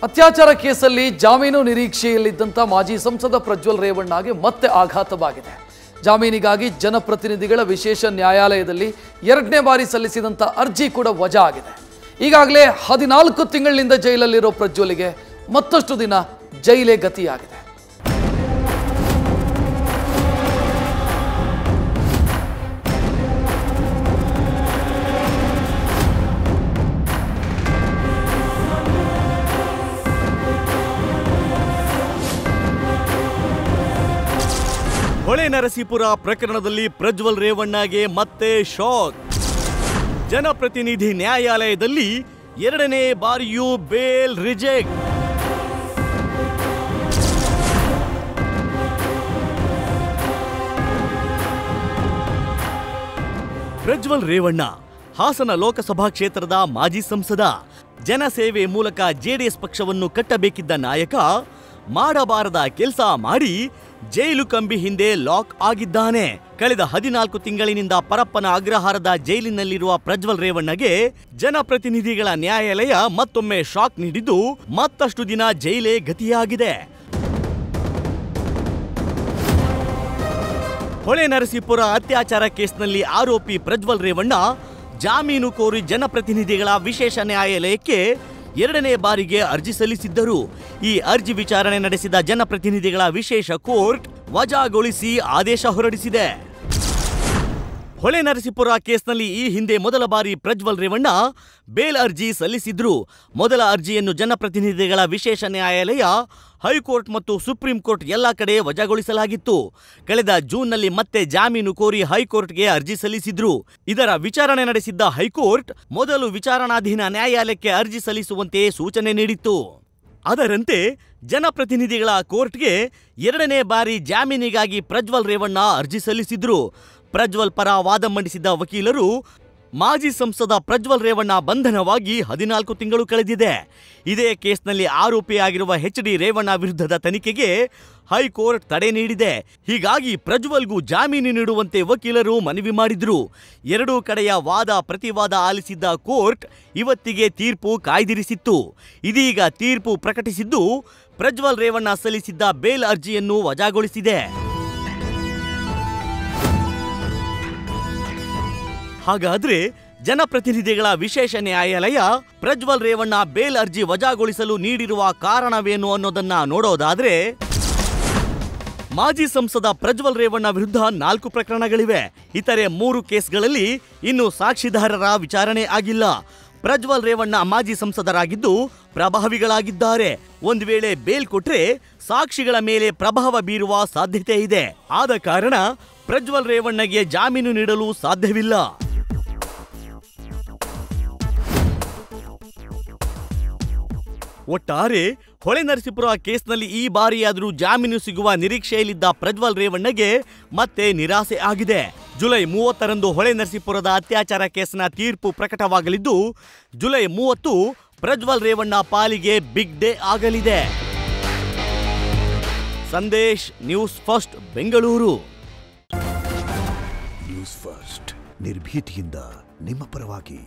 ಅತ್ಯಾಚಾರ ಕೇಸಲ್ಲಿ ಜಾಮೀನು ನಿರೀಕ್ಷೆಯಲ್ಲಿದ್ದಂಥ ಮಾಜಿ ಸಂಸದ ಪ್ರಜ್ವಲ್ ರೇವಣ್ಣಗೆ ಮತ್ತೆ ಆಘಾತವಾಗಿದೆ. ಜಾಮೀನಿಗಾಗಿ ಜನಪ್ರತಿನಿಧಿಗಳ ವಿಶೇಷ ನ್ಯಾಯಾಲಯದಲ್ಲಿ 2ನೇ ಬಾರಿ ಸಲ್ಲಿಸಿದಂಥ ಅರ್ಜಿ ಕೂಡ ವಜಾ ಆಗಿದೆ. ಈಗಾಗಲೇ 14 ತಿಂಗಳಿನಿಂದ ಜೈಲಲ್ಲಿರೋ ಪ್ರಜ್ವಲ್ಗೆ ಮತ್ತಷ್ಟು ದಿನ ಜೈಲೇ ಗತಿಯಾಗಿದೆ. ಹೊಳೆನರಸೀಪುರ ಪ್ರಕರಣದಲ್ಲಿ ಪ್ರಜ್ವಲ್ ರೇವಣ್ಣಗೆ ಮತ್ತೆ ಶಾಕ್. ಜನಪ್ರತಿನಿಧಿ ನ್ಯಾಯಾಲಯದಲ್ಲಿ 2ನೇ ಬಾರಿಯೂ ಬೇಲ್ ರಿಜೆಕ್ಟ್. ಪ್ರಜ್ವಲ್ ರೇವಣ್ಣ ಹಾಸನ ಲೋಕಸಭಾ ಕ್ಷೇತ್ರದ ಮಾಜಿ ಸಂಸದ. ಜನಸೇವೆ ಮೂಲಕ ಜೆಡಿಎಸ್ ಪಕ್ಷವನ್ನು ಕಟ್ಟಬೇಕಿದ್ದ ನಾಯಕ ಮಾಡಬಾರದ ಕೆಲಸ ಮಾಡಿ ಜೈಲು ಕಂಬಿ ಹಿಂದೆ ಲಾಕ್ ಆಗಿದ್ದಾನೆ. ಕಳೆದ 14 ತಿಂಗಳಿನಿಂದ ಪರಪ್ಪನ ಅಗ್ರಹಾರದ ಜೈಲಿನಲ್ಲಿರುವ ಪ್ರಜ್ವಲ್ ರೇವಣ್ಣಗೆ ಜನಪ್ರತಿನಿಧಿಗಳ ನ್ಯಾಯಾಲಯ ಮತ್ತೊಮ್ಮೆ ಶಾಕ್ ನೀಡಿದ್ದು ಮತ್ತಷ್ಟು ದಿನ ಜೈಲೇ ಗತಿಯಾಗಿದೆ. ಹೊಳೆನರಸೀಪುರ ಅತ್ಯಾಚಾರ ಕೇಸ್ನಲ್ಲಿ ಆರೋಪಿ ಪ್ರಜ್ವಲ್ ರೇವಣ್ಣ ಜಾಮೀನು ಕೋರಿ ಜನಪ್ರತಿನಿಧಿಗಳ ವಿಶೇಷ ನ್ಯಾಯಾಲಯಕ್ಕೆ 2ನೇ ಬಾರಿಗೆ ಅರ್ಜಿ ಸಲ್ಲಿಸಿದ್ದರು. ಈ ಅರ್ಜಿ ವಿಚಾರಣೆ ನಡೆಸಿದ ಜನಪ್ರತಿನಿಧಿಗಳ ವಿಶೇಷ ಕೋರ್ಟ್ ವಜಾಗೊಳಿಸಿ ಆದೇಶ ಹೊರಡಿಸಿದೆ. ಹೊಳೆನರಸೀಪುರ ಕೇಸ್ನಲ್ಲಿ ಈ ಹಿಂದೆ ಮೊದಲ ಬಾರಿ ಪ್ರಜ್ವಲ್ ರೇವಣ್ಣ ಬೇಲ್ ಅರ್ಜಿ ಸಲ್ಲಿಸಿದ್ರು. ಮೊದಲ ಅರ್ಜಿಯನ್ನು ಜನಪ್ರತಿನಿಧಿಗಳ ವಿಶೇಷ ನ್ಯಾಯಾಲಯ, ಹೈಕೋರ್ಟ್ ಮತ್ತು ಸುಪ್ರೀಂ ಕೋರ್ಟ್ ಎಲ್ಲ ಕಡೆ ವಜಾಗೊಳಿಸಲಾಗಿತ್ತು. ಕಳೆದ ಜೂನ್ನಲ್ಲಿ ಮತ್ತೆ ಜಾಮೀನು ಕೋರಿ ಹೈಕೋರ್ಟ್ಗೆ ಅರ್ಜಿ ಸಲ್ಲಿಸಿದ್ರು. ಇದರ ವಿಚಾರಣೆ ನಡೆಸಿದ್ದ ಹೈಕೋರ್ಟ್ ಮೊದಲು ವಿಚಾರಣಾಧೀನ ನ್ಯಾಯಾಲಯಕ್ಕೆ ಅರ್ಜಿ ಸಲ್ಲಿಸುವಂತೆ ಸೂಚನೆ ನೀಡಿತ್ತು. ಅದರಂತೆ ಜನಪ್ರತಿನಿಧಿಗಳ ಕೋರ್ಟ್ಗೆ 2ನೇ ಬಾರಿ ಜಾಮೀನಿಗಾಗಿ ಪ್ರಜ್ವಲ್ ರೇವಣ್ಣ ಅರ್ಜಿ ಸಲ್ಲಿಸಿದ್ರು. ಪ್ರಜ್ವಲ್ ಪರ ವಾದ ಮಂಡಿಸಿದ ವಕೀಲರು, ಮಾಜಿ ಸಂಸದ ಪ್ರಜ್ವಲ್ ರೇವಣ್ಣ ಬಂಧನವಾಗಿ 14 ತಿಂಗಳು ಕಳೆದಿದೆ. ಇದೇ ಕೇಸ್ನಲ್ಲಿ ಆರೋಪಿಯಾಗಿರುವ HD ರೇವಣ್ಣ ವಿರುದ್ಧದ ತನಿಖೆಗೆ ಹೈಕೋರ್ಟ್ ತಡೆ ನೀಡಿದೆ. ಹೀಗಾಗಿ ಪ್ರಜ್ವಲ್ಗೂ ಜಾಮೀನು ನೀಡುವಂತೆ ವಕೀಲರು ಮನವಿ ಮಾಡಿದ್ರು. ಎರಡೂ ಕಡೆಯ ವಾದ ಪ್ರತಿವಾದ ಆಲಿಸಿದ್ದ ಕೋರ್ಟ್ ಇವತ್ತಿಗೆ ತೀರ್ಪು ಕಾಯ್ದಿರಿಸಿತ್ತು. ಇದೀಗ ತೀರ್ಪು ಪ್ರಕಟಿಸಿದ್ದು ಪ್ರಜ್ವಲ್ ರೇವಣ್ಣ ಸಲ್ಲಿಸಿದ್ದ ಬೇಲ್ ಅರ್ಜಿಯನ್ನು ವಜಾಗೊಳಿಸಿದೆ. ಹಾಗಾದ್ರೆ ಜನಪ್ರತಿನಿಧಿಗಳ ವಿಶೇಷ ನ್ಯಾಯಾಲಯ ಪ್ರಜ್ವಲ್ ರೇವಣ್ಣ ಬೇಲ್ ಅರ್ಜಿ ವಜಾಗೊಳಿಸಲು ನೀಡಿರುವ ಕಾರಣವೇನು ಅನ್ನೋದನ್ನ ನೋಡೋದಾದ್ರೆ, ಮಾಜಿ ಸಂಸದ ಪ್ರಜ್ವಲ್ ರೇವಣ್ಣ ವಿರುದ್ಧ 4 ಪ್ರಕರಣಗಳಿವೆ. ಇತರೆ 3 ಕೇಸ್ಗಳಲ್ಲಿ ಇನ್ನು ಸಾಕ್ಷಿದಾರರ ವಿಚಾರಣೆ ಆಗಿಲ್ಲ. ಪ್ರಜ್ವಲ್ ರೇವಣ್ಣ ಮಾಜಿ ಸಂಸದರಾಗಿದ್ದು ಪ್ರಭಾವಿಗಳಾಗಿದ್ದಾರೆ. ಒಂದು ವೇಳೆ ಬೇಲ್ ಕೊಟ್ರೆ ಸಾಕ್ಷಿಗಳ ಮೇಲೆ ಪ್ರಭಾವ ಬೀರುವ ಸಾಧ್ಯತೆ ಇದೆ. ಆದ ಕಾರಣ ಪ್ರಜ್ವಲ್ ರೇವಣ್ಣಗೆ ಜಾಮೀನು ನೀಡಲು ಸಾಧ್ಯವಿಲ್ಲ. ಒಟ್ಟಾರೆ ಹೊಳೆನರಸೀಪುರ ಕೇಸ್ನಲ್ಲಿ ಈ ಬಾರಿಯಾದರೂ ಜಾಮೀನು ಸಿಗುವ ನಿರೀಕ್ಷೆಯಲ್ಲಿದ್ದ ಪ್ರಜ್ವಲ್ ರೇವಣ್ಣಗೆ ಮತ್ತೆ ನಿರಾಸೆ ಆಗಿದೆ. ಜುಲೈ 30ರಂದು ಹೊಳೆನರಸೀಪುರದ ಅತ್ಯಾಚಾರ ಕೇಸ್ನ ತೀರ್ಪು ಪ್ರಕಟವಾಗಲಿದ್ದು, ಜುಲೈ 30 ಪ್ರಜ್ವಲ್ ರೇವಣ್ಣ ಪಾಲಿಗೆ ಬಿಗ್ ಡೇ ಆಗಲಿದೆ. Sandesh, news first, Bengaluru. News first ನಿರ್ಭೀತಿಯಿಂದ ನಿಮ್ಮ ಪರವಾಗಿ.